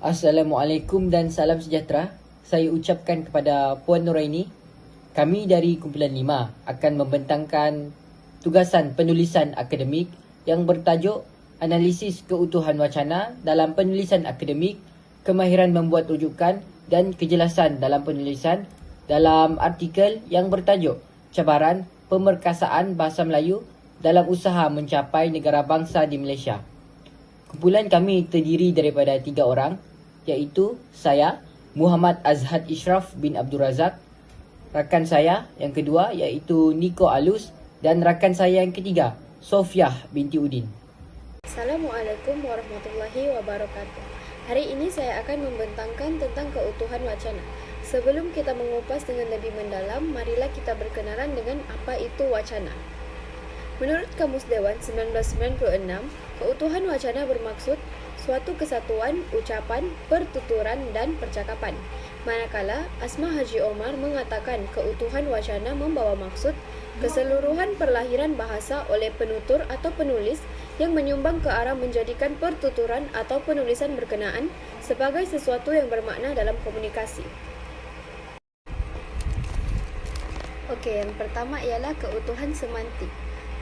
Assalamualaikum dan salam sejahtera. Saya ucapkan kepada Puan Nuraini. Kami dari Kumpulan 5 akan membentangkan tugasan penulisan akademik yang bertajuk Analisis Keutuhan Wacana dalam Penulisan Akademik, Kemahiran Membuat Rujukan dan Kejelasan dalam Penulisan dalam artikel yang bertajuk Cabaran Pemerkasaan Bahasa Melayu dalam Usaha Mencapai Negara Bangsa di Malaysia. Kumpulan kami terdiri daripada 3 orang, iaitu saya, Muhammad Azhad Ishraf bin Abdul Razak, rakan saya yang kedua iaitu Niko Alus dan rakan saya yang ketiga, Sofiah binti Udin. Assalamualaikum warahmatullahi wabarakatuh. Hari ini saya akan membentangkan tentang keutuhan wacana. Sebelum kita mengupas dengan lebih mendalam, marilah kita berkenalan dengan apa itu wacana. Menurut Kamus Dewan 1996, keutuhan wacana bermaksud suatu kesatuan, ucapan, pertuturan, dan percakapan. Manakala Asma Haji Omar mengatakan keutuhan wacana membawa maksud keseluruhan perlahiran bahasa oleh penutur atau penulis yang menyumbang ke arah menjadikan pertuturan atau penulisan berkenaan sebagai sesuatu yang bermakna dalam komunikasi. Okey, yang pertama ialah keutuhan semantik.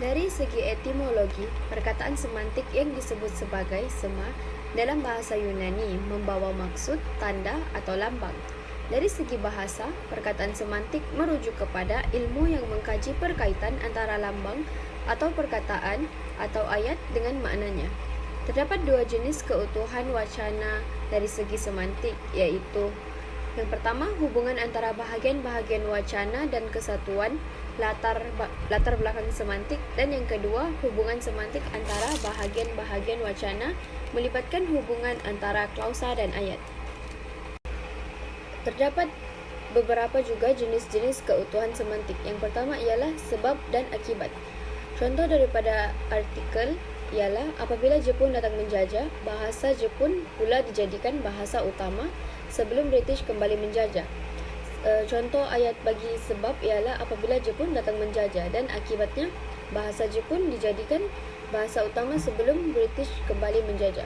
Dari segi etimologi, perkataan semantik yang disebut sebagai sema dalam bahasa Yunani membawa maksud, tanda atau lambang. Dari segi bahasa, perkataan semantik merujuk kepada ilmu yang mengkaji perkaitan antara lambang atau perkataan atau ayat dengan maknanya. Terdapat 2 jenis keutuhan wacana dari segi semantik, iaitu yang pertama, hubungan antara bahagian-bahagian wacana dan kesatuan latar belakang semantik, dan yang kedua, hubungan semantik antara bahagian-bahagian wacana melibatkan hubungan antara klausa dan ayat. Terdapat beberapa juga jenis-jenis keutuhan semantik. Yang pertama ialah sebab dan akibat. Contoh daripada artikel ialah apabila Jepun datang menjajah, bahasa Jepun pula dijadikan bahasa utama sebelum British kembali menjajah. Contoh ayat bagi sebab ialah apabila Jepun datang menjajah, dan akibatnya bahasa Jepun dijadikan bahasa utama sebelum British kembali menjajah.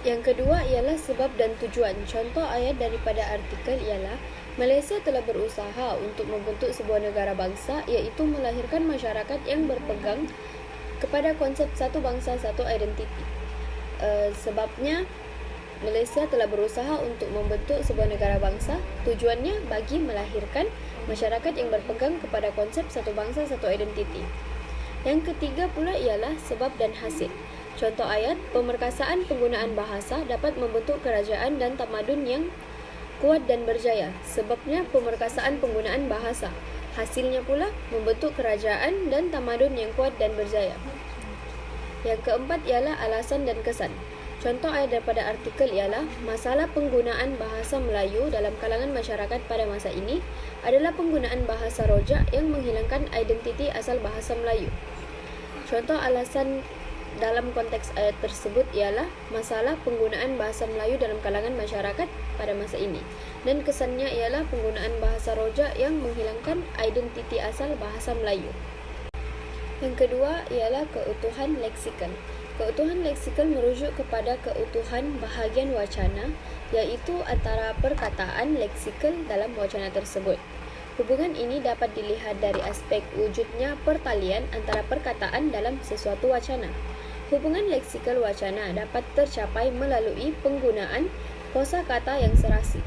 Yang kedua ialah sebab dan tujuan. Contoh ayat daripada artikel ialah Malaysia telah berusaha untuk membentuk sebuah negara bangsa, iaitu melahirkan masyarakat yang berpegang kepada konsep satu bangsa, satu identiti. Sebabnya Malaysia telah berusaha untuk membentuk sebuah negara bangsa, tujuannya bagi melahirkan masyarakat yang berpegang kepada konsep satu bangsa, satu identiti. Yang ketiga pula ialah sebab dan hasil. Contoh ayat, pemerkasaan penggunaan bahasa dapat membentuk kerajaan dan tamadun yang kuat dan berjaya. Sebabnya pemerkasaan penggunaan bahasa. Hasilnya pula membentuk kerajaan dan tamadun yang kuat dan berjaya. Yang keempat ialah alasan dan kesan. Contoh ayat daripada artikel ialah masalah penggunaan bahasa Melayu dalam kalangan masyarakat pada masa ini adalah penggunaan bahasa rojak yang menghilangkan identiti asal bahasa Melayu. Contoh alasan dalam konteks ayat tersebut ialah masalah penggunaan bahasa Melayu dalam kalangan masyarakat pada masa ini, dan kesannya ialah penggunaan bahasa rojak yang menghilangkan identiti asal bahasa Melayu. Yang kedua ialah keutuhan leksikal. Keutuhan leksikal merujuk kepada keutuhan bahagian wacana, iaitu antara perkataan leksikal dalam wacana tersebut. Hubungan ini dapat dilihat dari aspek wujudnya pertalian antara perkataan dalam sesuatu wacana. Hubungan leksikal wacana dapat tercapai melalui penggunaan kosakata yang serasi.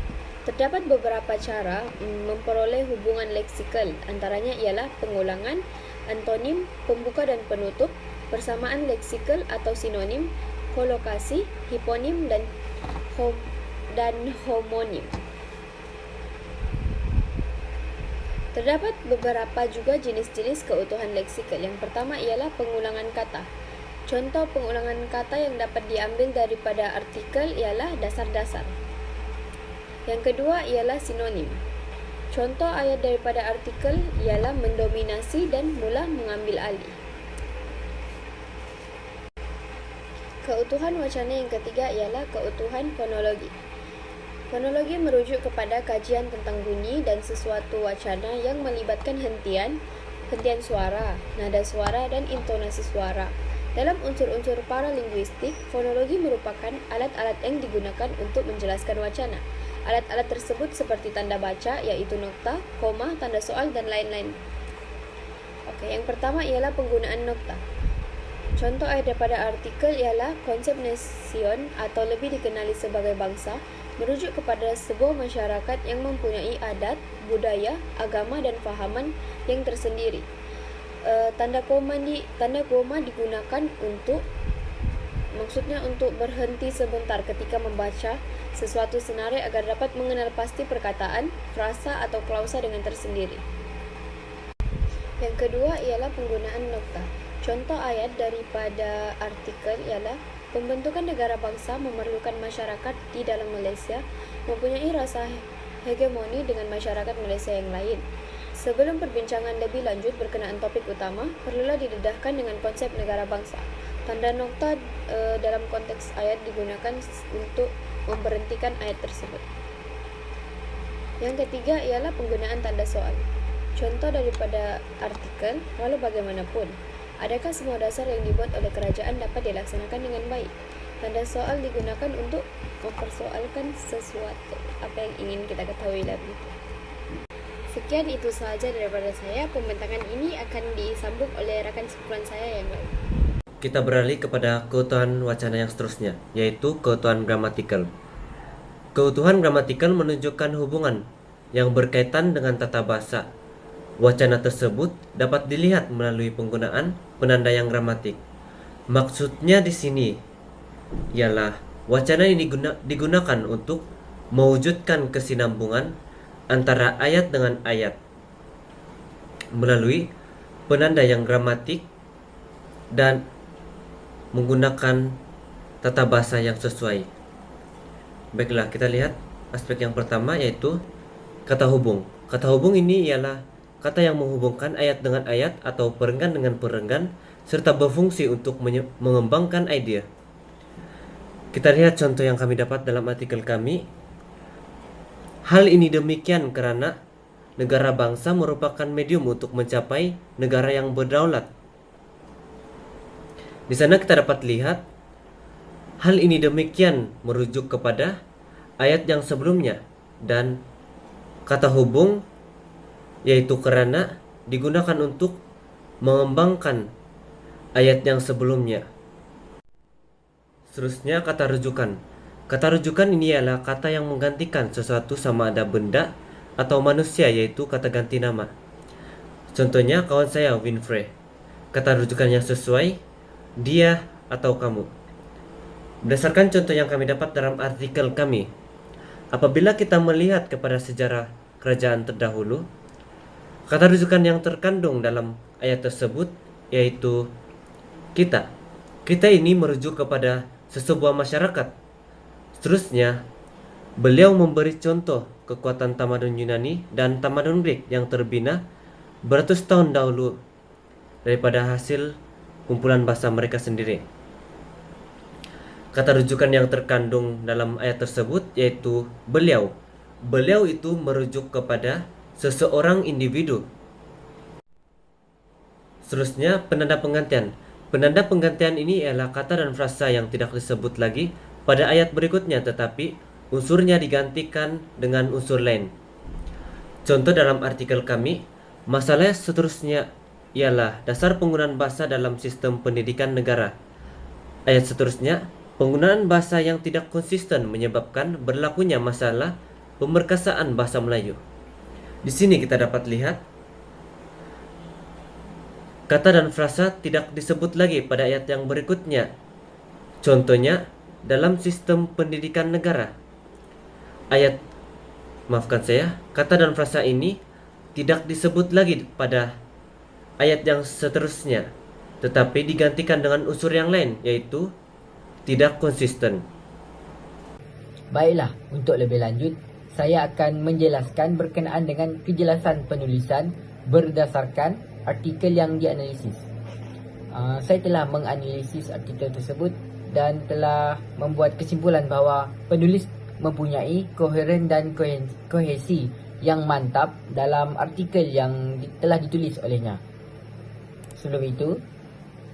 Terdapat beberapa cara memperoleh hubungan leksikal, antaranya ialah pengulangan, antonim, pembuka dan penutup, persamaan leksikal atau sinonim, kolokasi, hiponim dan homonim. Terdapat beberapa juga jenis-jenis keutuhan leksikal. Yang pertama ialah pengulangan kata. Contoh pengulangan kata yang dapat diambil daripada artikel ialah dasar-dasar. Yang kedua ialah sinonim. Contoh ayat daripada artikel ialah mendominasi dan mula mengambil alih. Keutuhan wacana yang ketiga ialah keutuhan fonologi. Fonologi merujuk kepada kajian tentang bunyi dan sesuatu wacana yang melibatkan hentian suara, nada suara dan intonasi suara. Dalam unsur-unsur paralinguistik, fonologi merupakan alat-alat yang digunakan untuk menjelaskan wacana. Alat-alat tersebut seperti tanda baca, yaitu nokta, koma, tanda soal, dan lain-lain. Oke, yang pertama ialah penggunaan nokta. Contoh ayat daripada artikel ialah konsep nasion atau lebih dikenali sebagai bangsa merujuk kepada sebuah masyarakat yang mempunyai adat, budaya, agama dan fahaman yang tersendiri. Tanda koma digunakan untuk maksudnya untuk berhenti sebentar ketika membaca sesuatu senarai agar dapat mengenal pasti perkataan, frasa atau klausa dengan tersendiri. Yang kedua ialah penggunaan nokta. Contoh ayat daripada artikel ialah pembentukan negara bangsa memerlukan masyarakat di dalam Malaysia mempunyai rasa hegemoni dengan masyarakat Malaysia yang lain. Sebelum perbincangan lebih lanjut berkenaan topik utama, perlulah didedahkan dengan konsep negara bangsa. Tanda nokta dalam konteks ayat digunakan untuk memberhentikan ayat tersebut. Yang ketiga ialah penggunaan tanda soal. Contoh daripada artikel, walau bagaimanapun, adakah semua dasar yang dibuat oleh kerajaan dapat dilaksanakan dengan baik? Tanda soal digunakan untuk mempersoalkan sesuatu, apa yang ingin kita ketahui lebih. Sekian itu sahaja daripada saya. Pembentangan ini akan disambung oleh rakan sekumpulan saya yang lain. Kita beralih kepada keutuhan wacana yang seterusnya, yaitu keutuhan gramatikal. Keutuhan gramatikal menunjukkan hubungan yang berkaitan dengan tata bahasa. Wacana tersebut dapat dilihat melalui penggunaan penanda yang gramatik. Maksudnya di sini ialah wacana ini digunakan untuk mewujudkan kesinambungan antara ayat dengan ayat melalui penanda yang gramatik dan menggunakan tata bahasa yang sesuai. Baiklah, kita lihat aspek yang pertama, yaitu kata hubung. Kata hubung ini ialah kata yang menghubungkan ayat dengan ayat atau perenggan dengan perenggan serta berfungsi untuk mengembangkan idea. Kita lihat contoh yang kami dapat dalam artikel kami. Hal ini demikian karena negara bangsa merupakan medium untuk mencapai negara yang berdaulat. Di sana kita dapat lihat hal ini demikian merujuk kepada ayat yang sebelumnya, dan kata hubung yaitu karena digunakan untuk mengembangkan ayat yang sebelumnya. Seterusnya kata rujukan. Kata rujukan ini adalah kata yang menggantikan sesuatu sama ada benda atau manusia, yaitu kata ganti nama. Contohnya kawan saya Winfrey. Kata rujukan yang sesuai dia atau kamu. Berdasarkan contoh yang kami dapat dalam artikel kami, apabila kita melihat kepada sejarah kerajaan terdahulu, kata rujukan yang terkandung dalam ayat tersebut yaitu kita. Kita ini merujuk kepada sesebuah masyarakat. Seterusnya, beliau memberi contoh kekuatan tamadun Yunani dan tamadun Greek yang terbina beratus tahun dahulu daripada hasil kumpulan bahasa mereka sendiri. Kata rujukan yang terkandung dalam ayat tersebut yaitu beliau. Beliau itu merujuk kepada seseorang individu. Seterusnya, penanda penggantian. Penanda penggantian ini ialah kata dan frasa yang tidak disebut lagi pada ayat berikutnya, tetapi unsurnya digantikan dengan unsur lain. Contoh dalam artikel kami, masalah seterusnya ialah dasar penggunaan bahasa dalam sistem pendidikan negara. Ayat seterusnya, penggunaan bahasa yang tidak konsisten menyebabkan berlakunya masalah pemerkasaan bahasa Melayu. Di sini kita dapat lihat kata dan frasa tidak disebut lagi pada ayat yang berikutnya. Contohnya dalam sistem pendidikan negara. Kata dan frasa ini tidak disebut lagi pada ayat yang seterusnya, tetapi digantikan dengan unsur yang lain, yaitu tidak konsisten. Baiklah, untuk lebih lanjut, saya akan menjelaskan berkenaan dengan kejelasan penulisan berdasarkan artikel yang dianalisis. Saya telah menganalisis artikel tersebut dan telah membuat kesimpulan bahawa penulis mempunyai koheren dan kohesi yang mantap dalam artikel yang telah ditulis olehnya. Sebelum itu,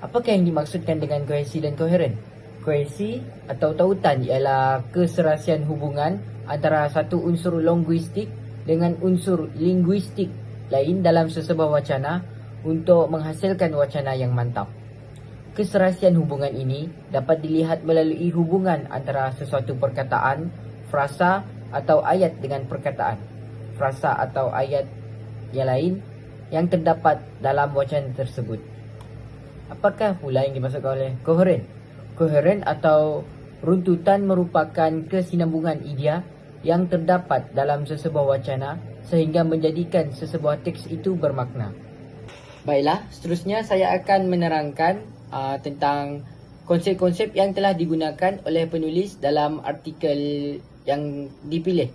Apakah yang dimaksudkan dengan kohesi dan koheren? Kohesi atau tautan ialah keserasian hubungan antara satu unsur linguistik dengan unsur linguistik lain dalam sesebuah wacana untuk menghasilkan wacana yang mantap. Keserasian hubungan ini dapat dilihat melalui hubungan antara sesuatu perkataan, frasa atau ayat dengan perkataan, frasa atau ayat yang lain yang terdapat dalam wacana tersebut. Apakah pula yang dimaksudkan oleh koheren? Koheren atau runtutan merupakan kesinambungan idea yang terdapat dalam sesebuah wacana sehingga menjadikan sesebuah teks itu bermakna. Baiklah, seterusnya saya akan menerangkan tentang konsep-konsep yang telah digunakan oleh penulis dalam artikel yang dipilih.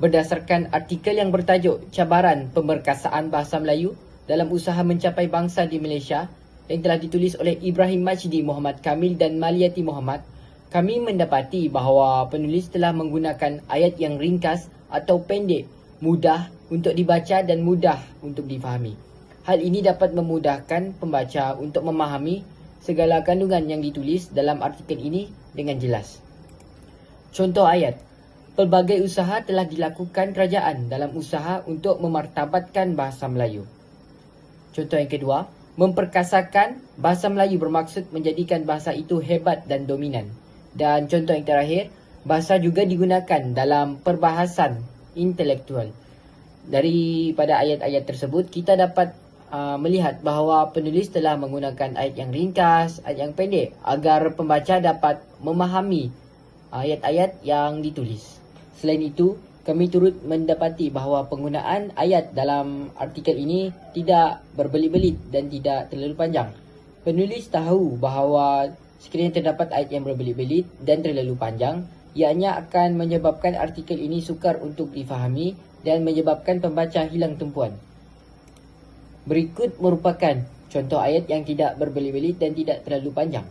Berdasarkan artikel yang bertajuk Cabaran Pemberkasaan Bahasa Melayu dalam Usaha Mencapai Bangsa di Malaysia yang telah ditulis oleh Ibrahim Majdi, Muhammad Kamil dan Maliati Muhammad, kami mendapati bahawa penulis telah menggunakan ayat yang ringkas atau pendek, mudah untuk dibaca dan mudah untuk difahami. Hal ini dapat memudahkan pembaca untuk memahami segala kandungan yang ditulis dalam artikel ini dengan jelas. Contoh ayat. Pelbagai usaha telah dilakukan kerajaan dalam usaha untuk memartabatkan bahasa Melayu. Contoh yang kedua, memperkasakan bahasa Melayu bermaksud menjadikan bahasa itu hebat dan dominan. Dan contoh yang terakhir, bahasa juga digunakan dalam perbahasan intelektual. Daripada ayat-ayat tersebut, kita dapat melihat bahawa penulis telah menggunakan ayat yang ringkas, ayat yang pendek agar pembaca dapat memahami ayat-ayat yang ditulis. Selain itu, kami turut mendapati bahawa penggunaan ayat dalam artikel ini tidak berbelit-belit dan tidak terlalu panjang. Penulis tahu bahawa sekiranya terdapat ayat yang berbelit-belit dan terlalu panjang, ianya akan menyebabkan artikel ini sukar untuk difahami dan menyebabkan pembaca hilang tumpuan. Berikut merupakan contoh ayat yang tidak berbelit-belit dan tidak terlalu panjang.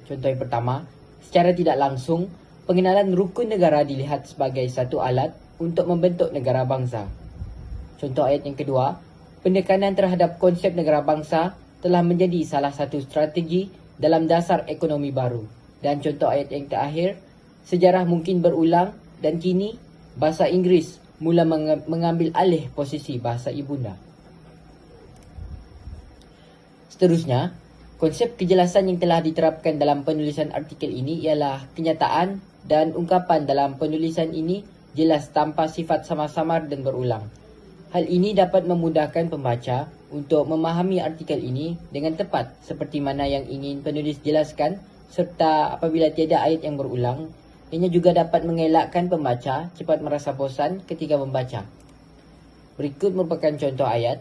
Contoh yang pertama, secara tidak langsung, pengenalan rukun negara dilihat sebagai satu alat untuk membentuk negara bangsa. Contoh ayat yang kedua, pendekanan terhadap konsep negara bangsa telah menjadi salah satu strategi dalam dasar ekonomi baru. Dan contoh ayat yang terakhir, sejarah mungkin berulang dan kini bahasa Inggeris mula mengambil alih posisi bahasa ibunda. Seterusnya, konsep kejelasan yang telah diterapkan dalam penulisan artikel ini ialah kenyataan dan ungkapan dalam penulisan ini jelas tanpa sifat samar-samar dan berulang. Hal ini dapat memudahkan pembaca untuk memahami artikel ini dengan tepat seperti mana yang ingin penulis jelaskan, serta apabila tiada ayat yang berulang, ianya juga dapat mengelakkan pembaca cepat merasa bosan ketika membaca. Berikut merupakan contoh ayat.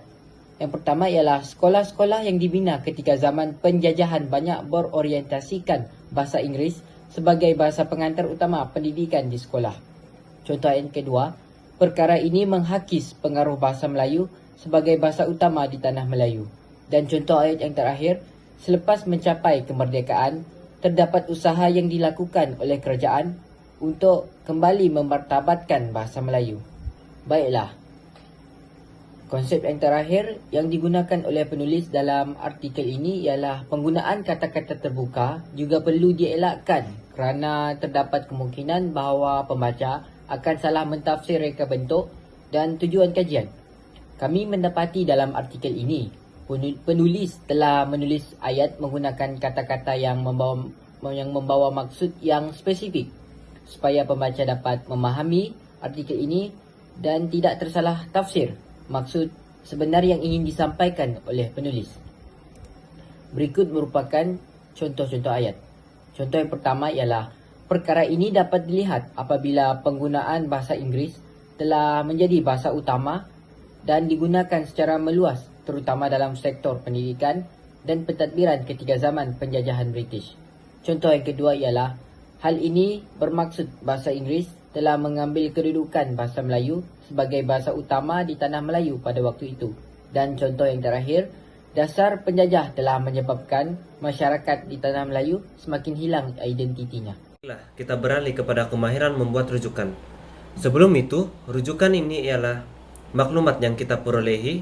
Yang pertama ialah sekolah-sekolah yang dibina ketika zaman penjajahan banyak berorientasikan bahasa Inggeris sebagai bahasa pengantar utama pendidikan di sekolah. Contoh ayat kedua, perkara ini menghakis pengaruh bahasa Melayu sebagai bahasa utama di tanah Melayu. Dan contoh ayat yang terakhir, selepas mencapai kemerdekaan, terdapat usaha yang dilakukan oleh kerajaan untuk kembali memartabatkan bahasa Melayu. Baiklah, konsep yang terakhir yang digunakan oleh penulis dalam artikel ini ialah penggunaan kata-kata terbuka juga perlu dielakkan kerana terdapat kemungkinan bahawa pembaca akan salah mentafsir reka bentuk dan tujuan kajian. Kami mendapati dalam artikel ini, penulis telah menulis ayat menggunakan kata-kata yang membawa maksud yang spesifik supaya pembaca dapat memahami artikel ini dan tidak tersalah tafsir maksud sebenar yang ingin disampaikan oleh penulis. Berikut merupakan contoh-contoh ayat. Contoh yang pertama ialah, perkara ini dapat dilihat apabila penggunaan bahasa Inggeris telah menjadi bahasa utama dan digunakan secara meluas terutama dalam sektor pendidikan dan pentadbiran ketika zaman penjajahan British. Contoh yang kedua ialah, hal ini bermaksud bahasa Inggeris telah mengambil kedudukan bahasa Melayu sebagai bahasa utama di tanah Melayu pada waktu itu. Dan contoh yang terakhir, dasar penjajah telah menyebabkan masyarakat di tanah Melayu semakin hilang identitinya. Kita beralih kepada kemahiran membuat rujukan. Sebelum itu, rujukan ini ialah maklumat yang kita perolehi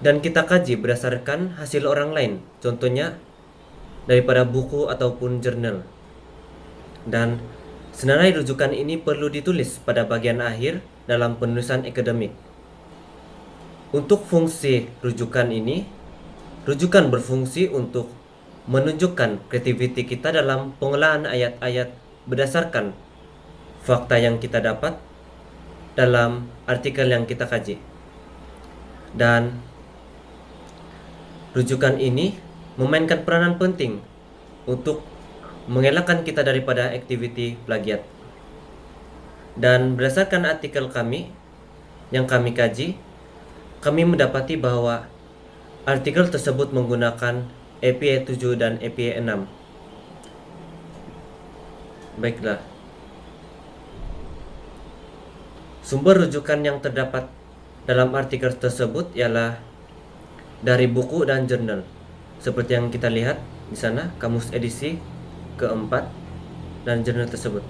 dan kita kaji berdasarkan hasil orang lain, contohnya daripada buku ataupun jurnal. Dan senarai rujukan ini perlu ditulis pada bagian akhir dalam penulisan akademik. Untuk fungsi rujukan ini, rujukan berfungsi untuk menunjukkan kreativiti kita dalam pengolahan ayat-ayat berdasarkan fakta yang kita dapat dalam artikel yang kita kaji. Dan rujukan ini memainkan peranan penting untuk mengelakkan kita daripada aktiviti plagiat. Dan berdasarkan artikel kami yang kami kaji, kami mendapati bahwa artikel tersebut menggunakan APA 7 dan APA 6. Baiklah. Sumber rujukan yang terdapat dalam artikel tersebut ialah dari buku dan jurnal. Seperti yang kita lihat di sana, kamus edisi keempat dan jurnal tersebut.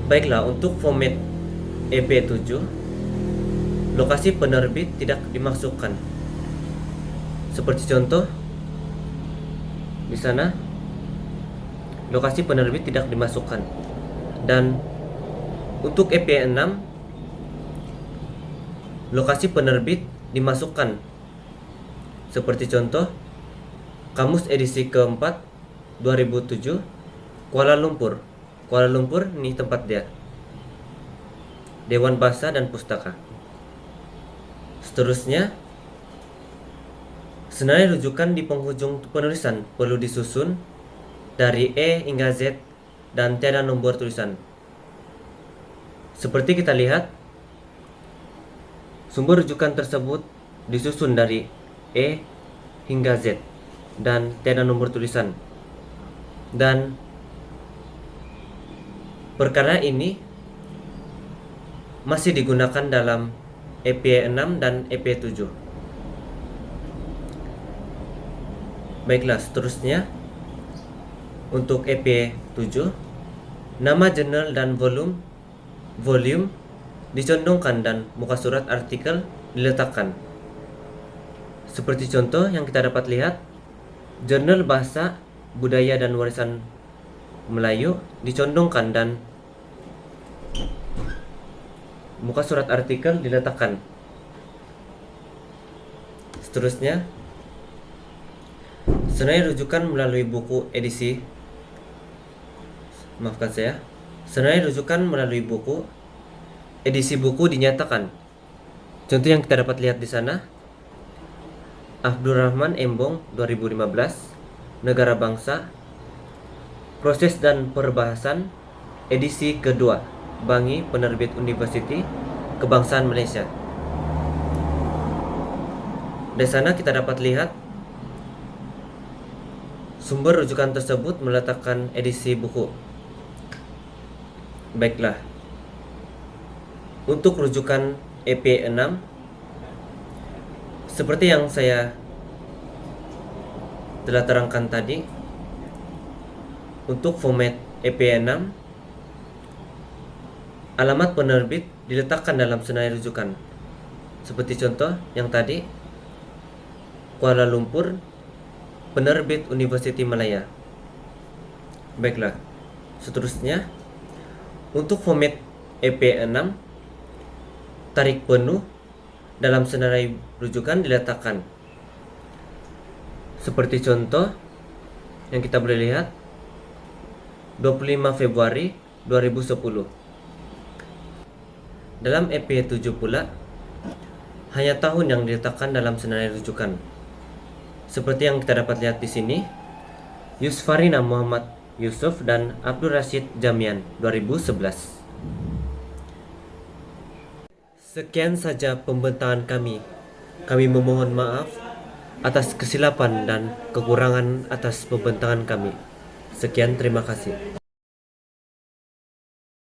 Baiklah, untuk format EP7, lokasi penerbit tidak dimasukkan. Seperti contoh di sana, lokasi penerbit tidak dimasukkan. Dan untuk EP6, lokasi penerbit dimasukkan. Seperti contoh kamus edisi keempat 2007 Kuala Lumpur. Kuala Lumpur ini tempat dia. Dewan Bahasa dan Pustaka. Seterusnya, senarai rujukan di penghujung penulisan perlu disusun dari E hingga Z dan tiada nomor tulisan. Seperti kita lihat, sumber rujukan tersebut disusun dari E hingga Z dan tiada nomor tulisan. Dan perkara ini masih digunakan dalam EP6 dan EP7. Baiklah, seterusnya untuk EP7, nama jurnal dan volume dicondongkan dan muka surat artikel diletakkan. Seperti contoh yang kita dapat lihat, jurnal bahasa, budaya dan warisan Melayu dicondongkan dan muka surat artikel diletakkan. Seterusnya, senarai rujukan melalui buku edisi senarai rujukan melalui buku edisi buku dinyatakan. Contoh yang kita dapat lihat di sana, Abdurrahman Embong 2015, Negara Bangsa, Proses dan Perbahasan, edisi kedua, Bangi Penerbit Universiti Kebangsaan Malaysia. Di sana kita dapat lihat sumber rujukan tersebut meletakkan edisi buku. Baiklah, untuk rujukan EP6, seperti yang saya telah terangkan tadi, untuk format EP6, alamat penerbit diletakkan dalam senarai rujukan. Seperti contoh yang tadi, Kuala Lumpur, Penerbit Universiti Malaya. Baiklah, seterusnya untuk format EP6, tarik penuh dalam senarai rujukan diletakkan. Seperti contoh yang kita boleh lihat, 25 Februari 2010. Dalam EP7 pula, hanya tahun yang diletakkan dalam senarai rujukan. Seperti yang kita dapat lihat di sini, Yusfarina Muhammad Yusuf dan Abdul Rashid Jamian 2011. Sekian saja pembentahan kami. Kami memohon maaf atas kesilapan dan kekurangan atas pembentahan kami. Sekian, terima kasih.